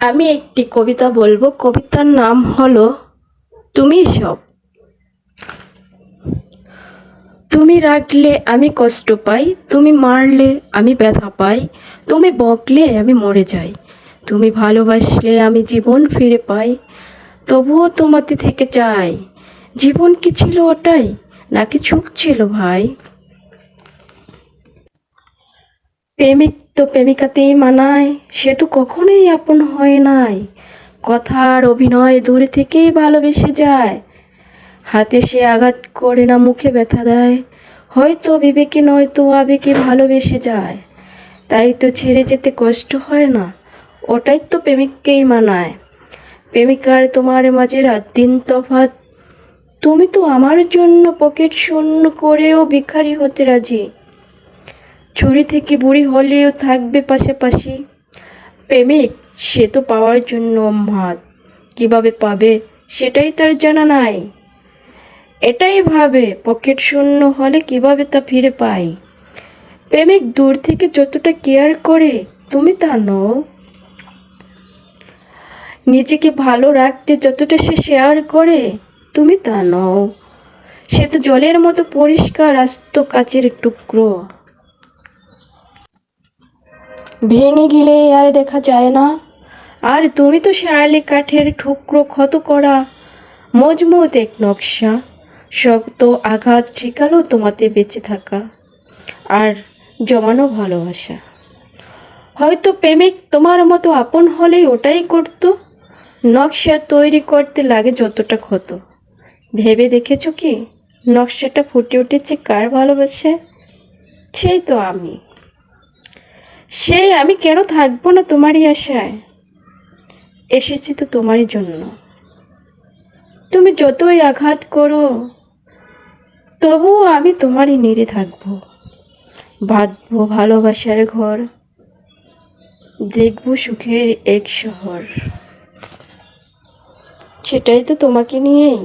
আমি একটি কবিতা বলবো। কবিতার নাম হলো তুমি সব। তুমি রাখলে আমি কষ্ট পাই, তুমি মারলে আমি ব্যথা পাই, তুমি বকলে আমি মরে যাই, তুমি ভালোবাসলে আমি জীবন ফিরে পাই, তবুও তোমাতে থেকে চাই। জীবন কি ছিল ওটাই, নাকি সুখ ছিল ভাই? প্রেমিক তো প্রেমিকাতেই মানায়, সে তো কখনোই আপন হয় নাই। কথার অভিনয় দূর থেকেই ভালোবেসে যায়, হাতে সে আঘাত করে না, মুখে ব্যথা দেয়। হয়তো বিবেকে নয়তো আবেগে ভালোবেসে যায়, তাই তো ছেড়ে যেতে কষ্ট হয় না। ওটাই তো প্রেমিককেই মানায়। প্রেমিকার তোমার মাঝে রাত দিন তফাৎ, তুমি তো আমার জন্য পকেট শূন্য করেও ভিখারি হতে রাজি। ছুরি থেকে বুড়ি হলেও থাকবে পাশাপাশি। প্রেমিক সে তো পাওয়ার জন্য অম্মাদ, কিভাবে পাবে সেটাই তার জানা নাই। এটাই ভাবে পকেট শূন্য হলে কিভাবে তা ফিরে পাই। প্রেমিক দূর থেকে যতটা কেয়ার করে, তুমি তা নও। নিজেকে ভালো রাখতে যতটা সে শেয়ার করে, তুমি তা নও। সে তো জলের মতো পরিষ্কার আস্ত কাচের টুকরো, ভেঙে গেলে আর দেখা যায় না। আর তুমি তো শেয়ালি কাঠের টুকরো, ক্ষত করা মজবুত এক নকশা। শক্ত আঘাত ঠেকালো তোমাতে বেঁচে থাকা আর জমানো ভালোবাসা। হয়তো প্রেমিক তোমার মতো আপন হলেই ওটাই করতো। নকশা তৈরি করতে লাগে যতটা ক্ষত, ভেবে দেখেছো কি নকশাটা ফুটে উঠেছে কার ভালোবাসায়? সেই তো আমি। সেই আমি কেন থাকবো না তোমারই আশায়? এসেছি তো তোমারই জন্য। তুমি যতই আঘাত করো, তবুও আমি তোমারই নিরে থাকবো। বাঁধবো ভালোবাসার ঘর, দেখবো সুখের এক শহর। সেটাই তো তোমাকে নিয়েই।